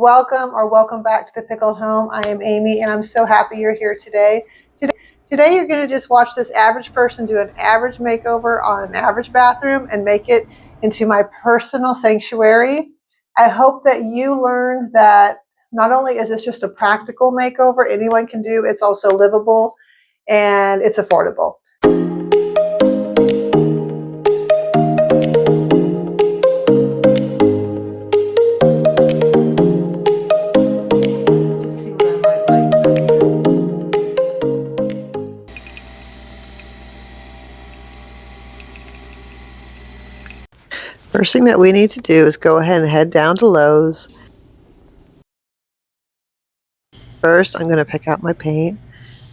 Welcome or welcome back to the Pickled Home. I am Amy and I'm so happy you're here today. Today you're going to just watch this average person do an average makeover on an average bathroom and make it into my personal sanctuary. I hope that you learned that not only is this just a practical makeover anyone can do, it's also livable and it's affordable. First thing that we need to do is go ahead and head down to Lowe's. First, I'm going to pick out my paint.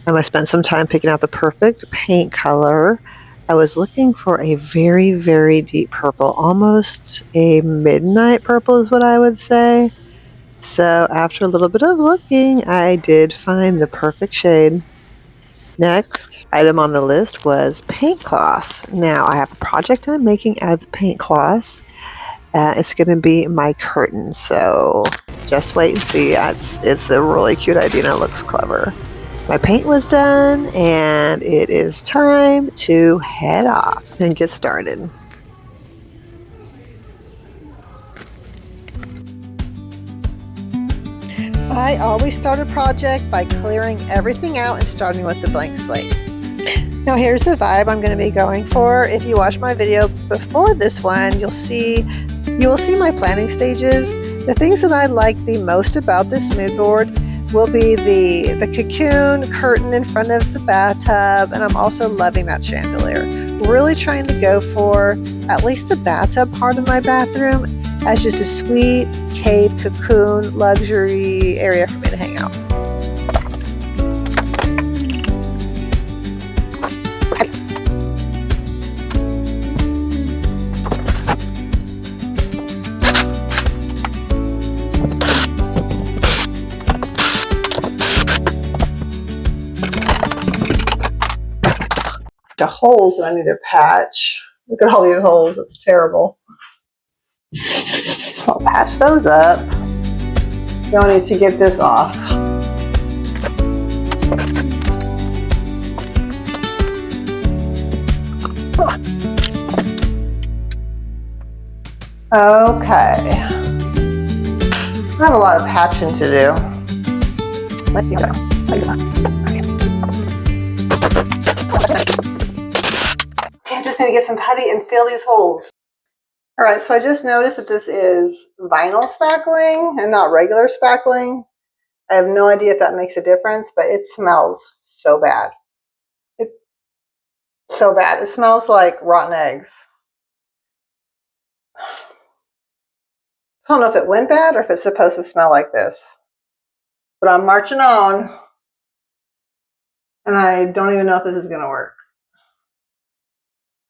I'm going to spend some time picking out the perfect paint color. I was looking for a very, very deep purple, almost a midnight purple is what I would say. So after a little bit of looking, I did find the perfect shade. Next item on the list was paint cloths. Now I have a project I'm making out of the paint cloths. It's going to be my curtain, so just wait and see. It's a really cute idea and it looks clever. My paint was done and it is time to head off and get started. I always start a project by clearing everything out and starting with the blank slate. Now here's the vibe I'm going to be going for. If you watch my video before this one, you will see my planning stages. The things that I like the most about this mood board will be the cocoon curtain in front of the bathtub, and I'm also loving that chandelier. Really trying to go for at least the bathtub part of my bathroom as just a sweet cave cocoon luxury area for me to hang out. The holes that I need to patch. Look at all these holes, it's terrible. I'll patch those up. Now I need to get this off. Okay. I have a lot of patching to do. Let's see what I just need to get some putty and fill these holes. Alright, so I just noticed that this is vinyl spackling and not regular spackling. I have no idea if that makes a difference, but it smells so bad. It's so bad. It smells like rotten eggs. I don't know if it went bad or if it's supposed to smell like this. But I'm marching on. And I don't even know if this is going to work.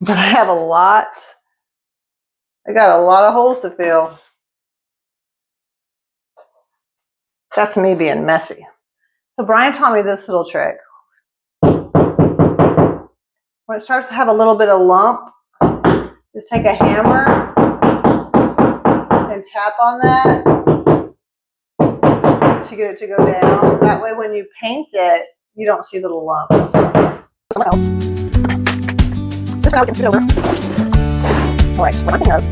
But I have a lot. I got a lot of holes to fill. That's me being messy. So Brian taught me this little trick. When it starts to have a little bit of lump, just take a hammer and tap on that to get it to go down. That way when you paint it, you don't see little lumps. Someone else. Just now we can scoot over. Alright, so one thing of.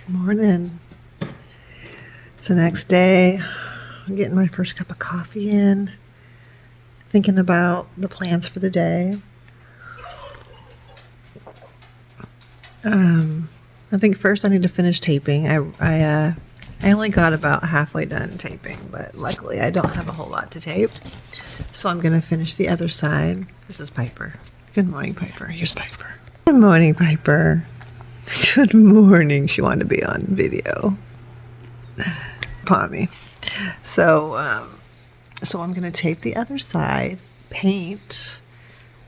Morning. It's the next day. I'm getting my first cup of coffee in. Thinking about the plans for the day. I think first I need to finish taping. I only got about halfway done taping, but luckily I don't have a whole lot to tape. So I'm going to finish the other side. This is Piper. Good morning, Piper. Here's Piper. Good morning, Piper. Good morning. She wanted to be on video. Upon me. So I'm going to tape the other side, paint.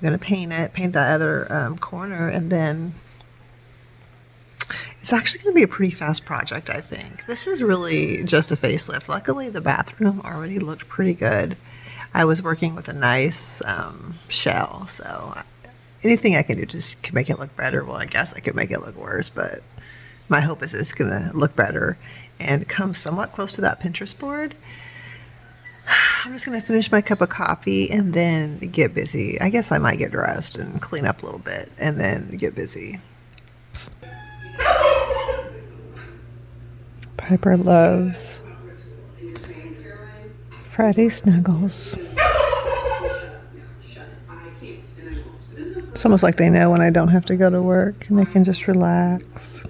I'm going to paint the other corner, and then It's actually going to be a pretty fast project, I think. This is really just a facelift. Luckily, the bathroom already looked pretty good. I was working with a nice shell, so anything I can do just to make it look better. Well, I guess I could make it look worse, but my hope is it's going to look better and come somewhat close to that Pinterest board. I'm just going to finish my cup of coffee and then get busy. I guess I might get dressed and clean up a little bit and then get busy. Piper loves Friday snuggles. It's almost like they know when I don't have to go to work and they can just relax.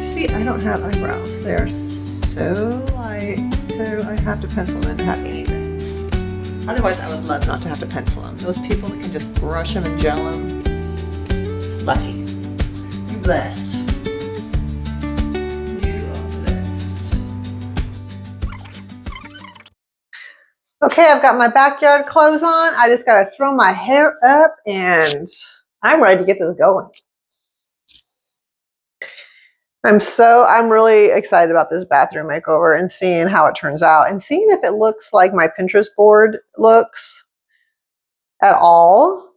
See, I don't have eyebrows. They're so light, so I have to pencil them to have anything. Otherwise, I would love not to have to pencil them. Those people that can just brush them and gel them, lucky. You're blessed. You are blessed. Okay, I've got my backyard clothes on. I just got to throw my hair up and I'm ready to get this going. I'm really excited about this bathroom makeover and seeing how it turns out and seeing if it looks like my Pinterest board looks at all.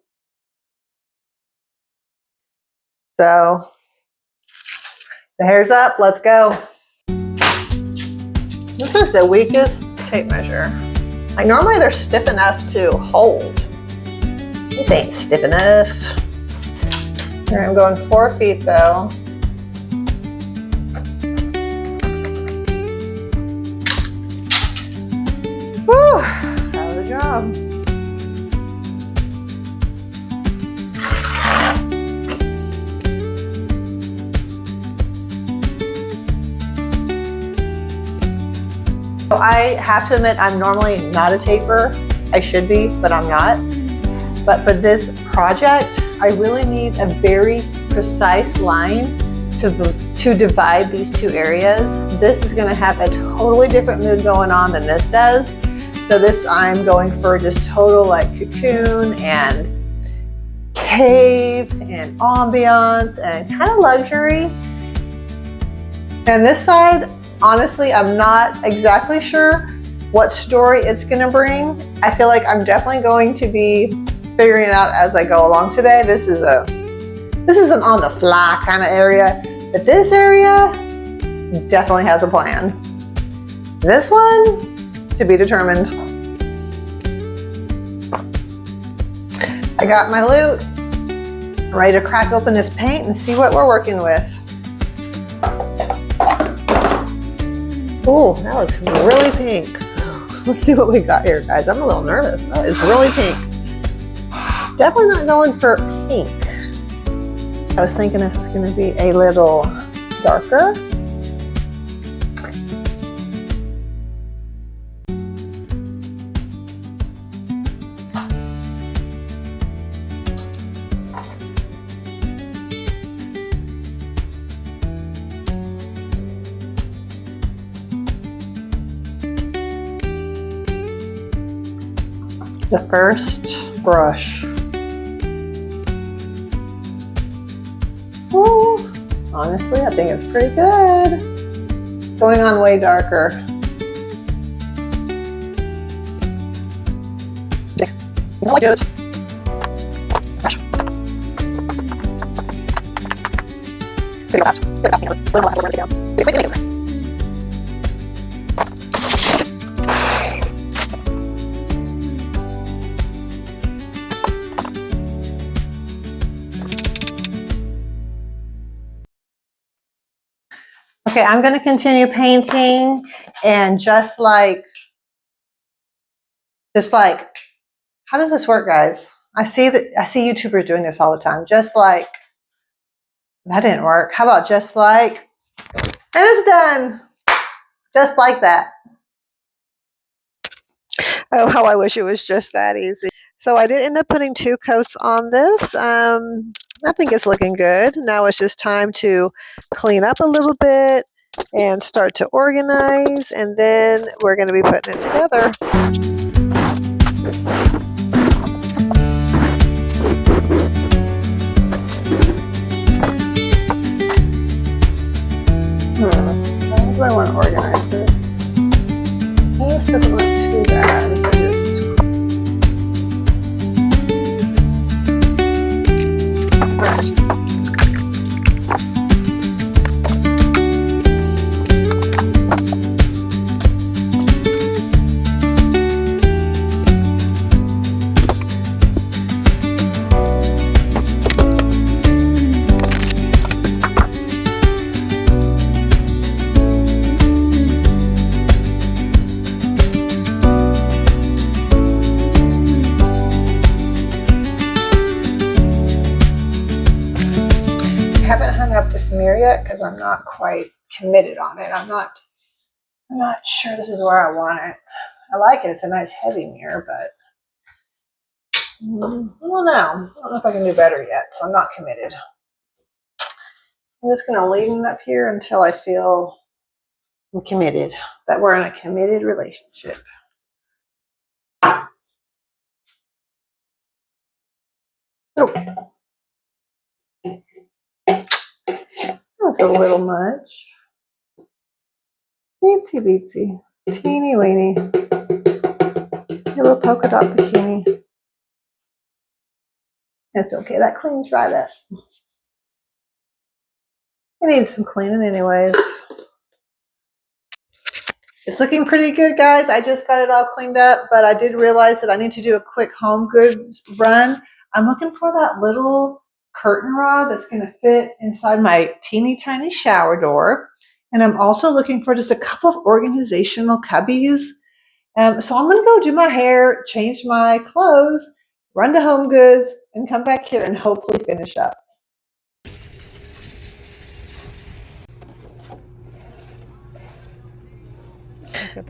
So the hair's up, let's go. This is the weakest tape measure. Like normally they're stiff enough to hold. This ain't stiff enough. Here I'm going 4 feet though. Whew, out of the job. I have to admit I'm normally not a taper. I should be, but I'm not. But for this project, I really need a very precise line to divide these two areas. This is going to have a totally different mood going on than this does. So this I'm going for just total like cocoon and cave and ambiance and kind of luxury. And this side, honestly, I'm not exactly sure what story it's going to bring. I feel like I'm definitely going to be figuring it out as I go along today. This is an on the fly kind of area, but this area definitely has a plan. This one, to be determined. I got my loot. I'm ready to crack open this paint and see what we're working with. Ooh, that looks really pink. Let's see what we got here, guys. I'm a little nervous. That is really pink. Definitely not going for pink. I was thinking this was going to be a little darker. The first brush. Ooh, honestly, I think it's pretty good. Going on way darker. Like it. Okay, I'm going to continue painting and just like, how does this work, guys? I see YouTubers doing this all the time. Just like, that didn't work. How about just like, and it's done. Just like that. Oh, how I wish it was just that easy. So I did end up putting 2 coats on this. I think it's looking good. Now it's just time to clean up a little bit and start to organize, and then we're going to be putting it together. How do I want to organize this? This doesn't look too bad. If I just... I haven't hung up this mirror yet because I'm not quite committed on it. I'm not sure this is where I want it. I like it. It's a nice heavy mirror, but I don't know. I don't know if I can do better yet, so I'm not committed. I'm just going to leave it up here until I feel I'm committed, that we're in a committed relationship. Oh. That's a little much. Itsy bitsy. Teeny weeny. A little polka dot bikini. That's okay. That cleans right up. It needs some cleaning anyways. It's looking pretty good, guys. I just got it all cleaned up, but I did realize that I need to do a quick HomeGoods run. I'm looking for that little curtain rod that's going to fit inside my teeny tiny shower door. And I'm also looking for just a couple of organizational cubbies. So I'm going to go do my hair, change my clothes, run to HomeGoods, and come back here and hopefully finish up.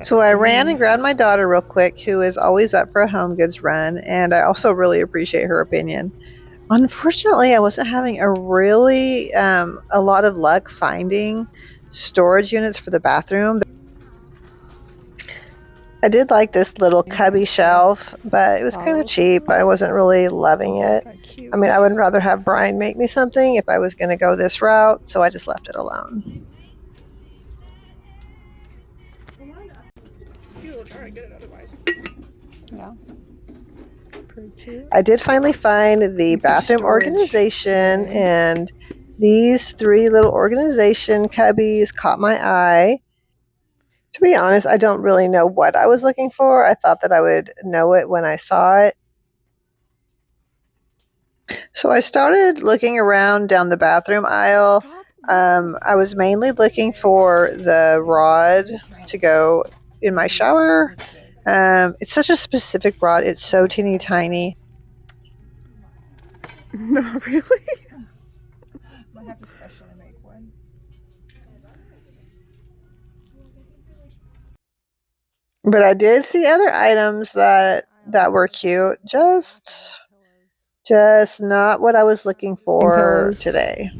So I ran and grabbed my daughter real quick, who is always up for a HomeGoods run, and I also really appreciate her opinion. Unfortunately, I wasn't having a lot of luck finding storage units for the bathroom. I did like this little cubby shelf, but it was kind of cheap. I wasn't really loving it. I mean, I would rather have Brian make me something if I was going to go this route, so I just left it alone. Yeah. I did finally find the bathroom organization, and these 3 little organization cubbies caught my eye. To be honest, I don't really know what I was looking for. I thought that I would know it when I saw it. So I started looking around down the bathroom aisle. I was mainly looking for the rod to go in my shower. It's such a specific rod. It's so teeny tiny. No, really? I have to specially make one. But I did see other items that were cute. Just not what I was looking for today.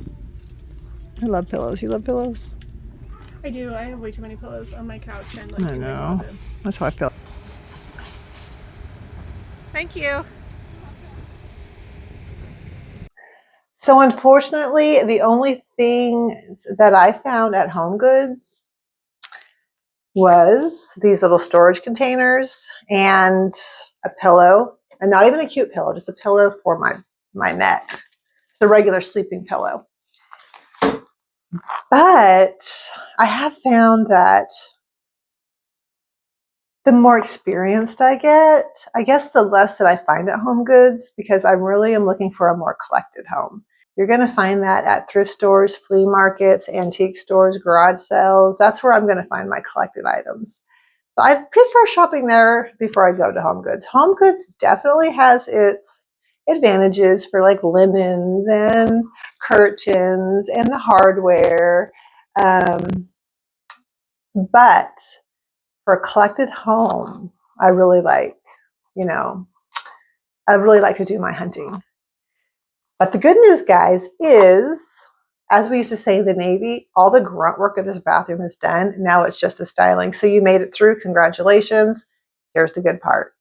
I love pillows. You love pillows? I do. I have way too many pillows on my couch and like I in my know. closets. That's how I feel. Thank you. So unfortunately, the only thing that I found at HomeGoods was these little storage containers and a pillow, and not even a cute pillow, just a pillow for my neck. It's a regular sleeping pillow. But I have found that the more experienced I get, I guess the less that I find at HomeGoods, because I really am looking for a more collected home. You're going to find that at thrift stores, flea markets, antique stores, garage sales. That's where I'm going to find my collected items. So I prefer shopping there before I go to HomeGoods. HomeGoods definitely has its advantages for like linens and curtains and the hardware. But for a collected home, I really like to do my hunting. But the good news, guys, is, as we used to say in the Navy, all the grunt work of this bathroom is done. Now it's just the styling. So you made it through. Congratulations. Here's the good part.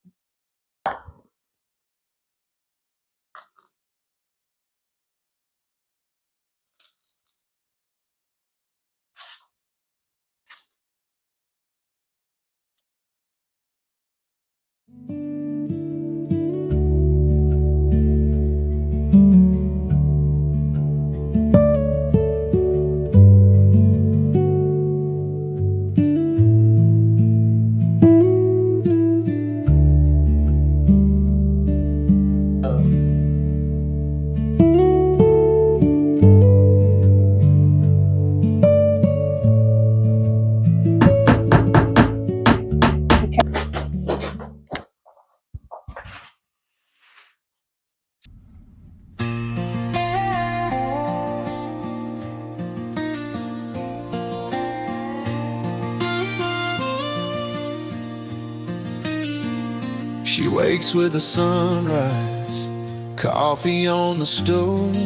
She wakes with the sunrise, coffee on the stove,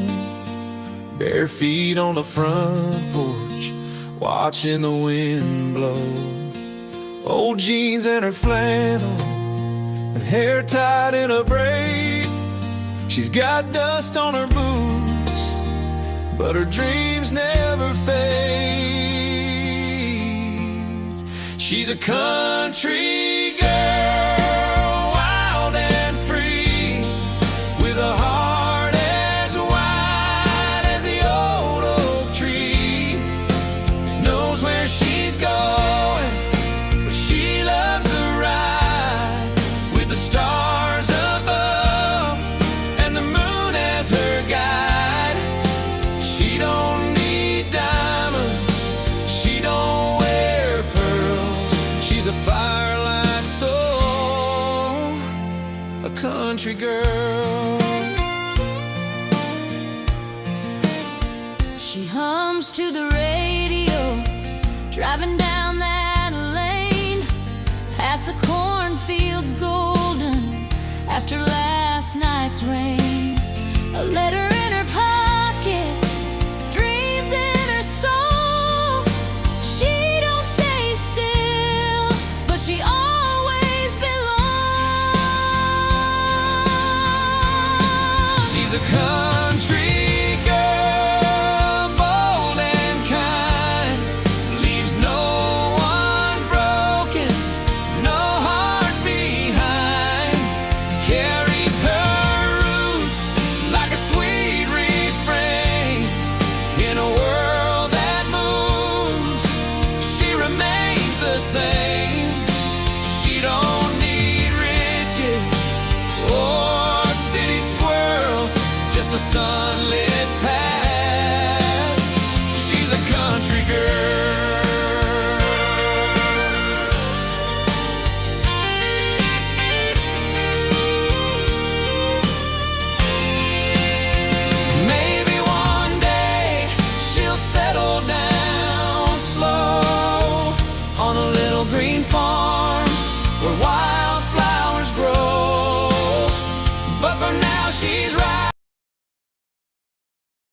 bare feet on the front porch, watching the wind blow. Old jeans and her flannel, and hair tied in a braid. She's got dust on her boots, but her dreams never fade. She's a country girl, wild and free, with a heart as wide as the old oak tree. Knows where she's going, but she loves to ride with the stars above and the moon as her guide. She don't need diamonds, she don't wear pearls. She's a firelight soul, a country girl. She hums to the radio, driving down that lane, past the cornfields golden after last night's rain. A letter in her pocket, dreams in her soul. She don't stay still, but she always belongs. She's a country girl, bold and kind, leaves no one broken, no heart behind. Carries her roots like a sweet refrain. In a world that moves, she remains the same. She don't need riches or city swirls, just a sunlit path. She's a country girl. Maybe one day she'll settle down slow on a little green farm where